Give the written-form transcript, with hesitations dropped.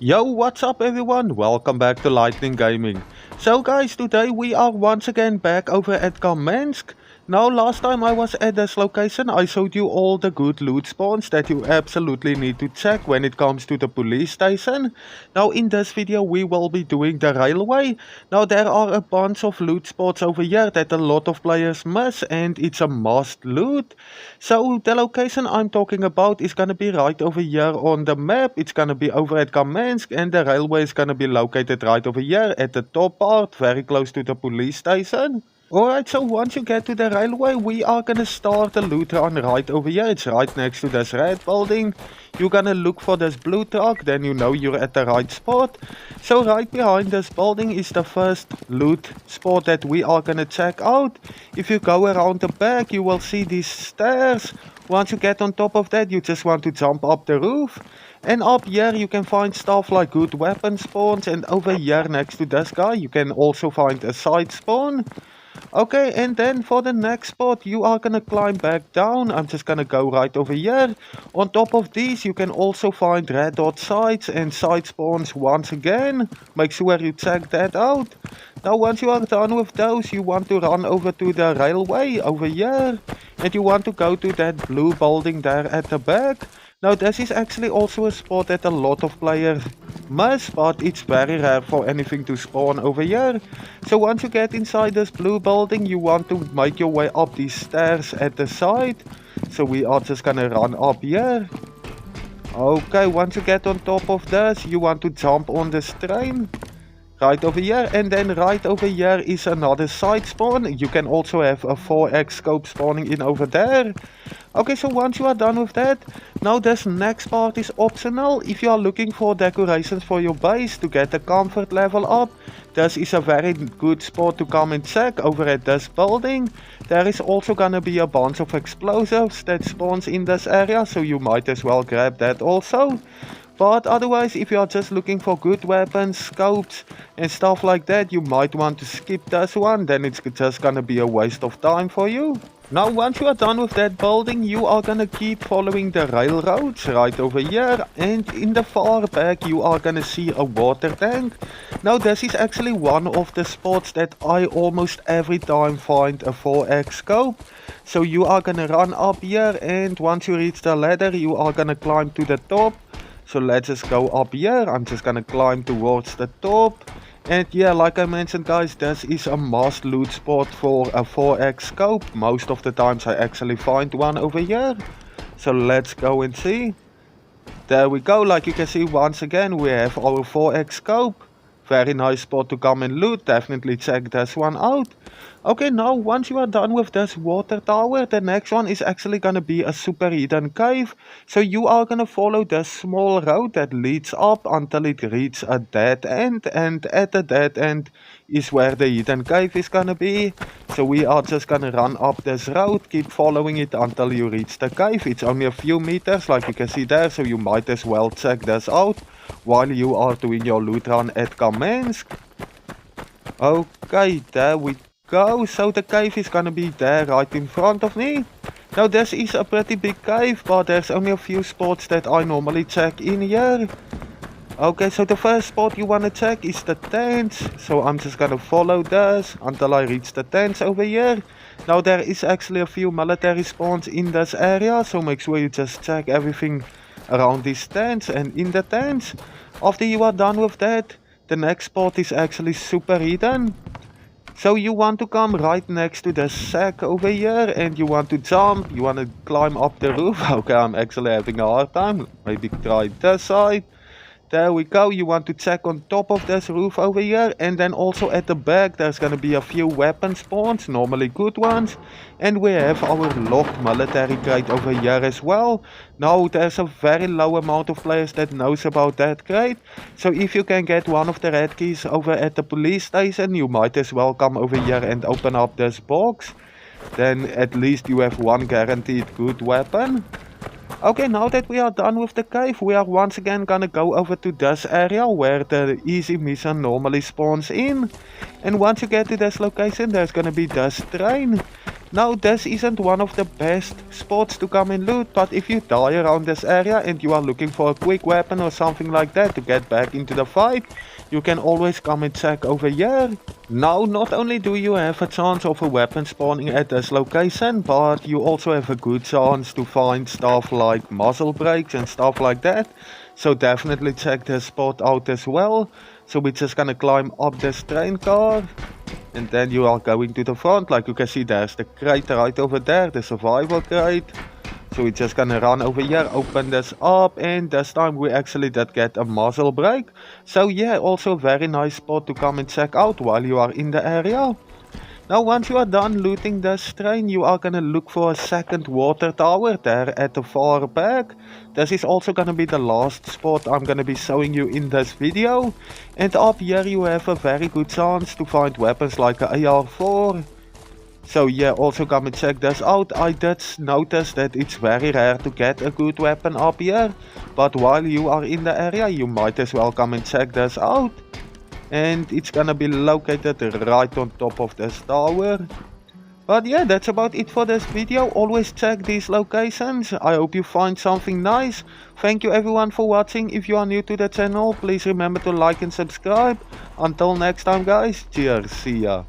Yo, what's up everyone? Welcome back to Lightning Gaming. So guys, today we are once again back over at Kamensk. Now last time I was at this location, I showed you all the good loot spawns that you absolutely need to check when it comes to the police station. Now in this video we will be doing the railway. Now there are a bunch of loot spots over here that a lot of players miss and it's a must loot. So the location I'm talking about is gonna be right over here on the map. It's gonna be over at Kamensk and the railway is gonna be located right over here at the top part, very close to the police station. Alright, so once you get to the railway, we are gonna start the loot run right over here. It's right next to this red building. You're gonna look for this blue truck, then you know you're at the right spot. So right behind this building is the first loot spot that we are gonna check out. If you go around the back, you will see these stairs. Once you get on top of that, you just want to jump up the roof. And up here you can find stuff like good weapon spawns, and over here next to this guy you can also find a side spawn. Okay, and then for the next spot you are gonna climb back down. I'm just gonna go right over here. On top of these you can also find red dot sides and side spawns once again. Make sure you check that out. Now once you are done with those, you want to run over to the railway over here. And you want to go to that blue building there at the back. Now this is actually also a spot that a lot of players miss, but it's very rare for anything to spawn over here. So once you get inside this blue building, you want to make your way up these stairs at the side. So we are just gonna run up here. Okay, once you get on top of this, you want to jump on this train. Right over here, and then right over here is another side spawn. You can also have a 4x scope spawning in over there. Okay, so once you are done with that, now this next part is optional. If you are looking for decorations for your base to get the comfort level up, this is a very good spot to come and check over at this building. There is also gonna be a bunch of explosives that spawns in this area, so you might as well grab that also. But otherwise, if you are just looking for good weapons, scopes and stuff like that, you might want to skip this one, then it's just gonna be a waste of time for you. Now once you are done with that building, you are gonna keep following the railroads right over here, and in the far back you are gonna see a water tank. Now this is actually one of the spots that I almost every time find a 4x scope. So you are gonna run up here, and once you reach the ladder you are gonna climb to the top. So let's just go up here. I'm just gonna climb towards the top. And yeah, like I mentioned guys, this is a must loot spot for a 4x scope. Most of the times I actually find one over here. So let's go and see. There we go, like you can see once again we have our 4x scope. Very nice spot to come and loot, definitely check this one out. Okay, now once you are done with this water tower, the next one is actually gonna be a super hidden cave. So you are gonna follow this small road that leads up until it reaches a dead end, and at the dead end is where the hidden cave is gonna be. So we are just gonna run up this road, keep following it until you reach the cave. It's only a few meters like you can see there, so you might as well check this out while you are doing your loot run at Kamensk. Okay, there we go. So the cave is gonna be there right in front of me. Now this is a pretty big cave, but there's only a few spots that I normally check in here. Okay, so the first spot you wanna check is the tents. So I'm just gonna follow this until I reach the tents over here. Now there is actually a few military spawns in this area, so make sure you just check everything around these tents and in the tents. After you are done with that, the next spot is actually super hidden. So you want to come right next to the sack over here, and you want to jump, you want to climb up the roof. Okay, I'm actually having a hard time. Maybe try this side. There we go. You want to check on top of this roof over here, and then also at the back there's gonna be a few weapon spawns, normally good ones. And we have our locked military crate over here as well. Now there's a very low amount of players that knows about that crate. So if you can get one of the red keys over at the police station, you might as well come over here and open up this box. Then at least you have one guaranteed good weapon. Okay, now that we are done with the cave, we are once again gonna go over to this area where the easy mission normally spawns in. And once you get to this location, there's gonna be this train. Now, this isn't one of the best spots to come and loot, but if you die around this area and you are looking for a quick weapon or something like that to get back into the fight, you can always come and check over here. Now, not only do you have a chance of a weapon spawning at this location, but you also have a good chance to find stuff like muzzle brakes and stuff like that. So definitely check this spot out as well. So we're just gonna climb up this train car. And then you are going to the front. Like you can see, there's the crate right over there, the survival crate. So we're just gonna run over here, open this up, and this time we actually did get a muzzle brake. So yeah, also a very nice spot to come and check out while you are in the area. Now once you are done looting this train, you are gonna look for a second water tower there at the far back. This is also gonna be the last spot I'm gonna be showing you in this video. And up here you have a very good chance to find weapons like a AR-4. So yeah, also come and check this out. I did notice that it's very rare to get a good weapon up here. But while you are in the area, you might as well come and check this out. And it's gonna be located right on top of this tower. But yeah, that's about it for this video. Always check these locations. I hope you find something nice. Thank you everyone for watching. If you are new to the channel, please remember to like and subscribe. Until next time guys, cheers, see ya.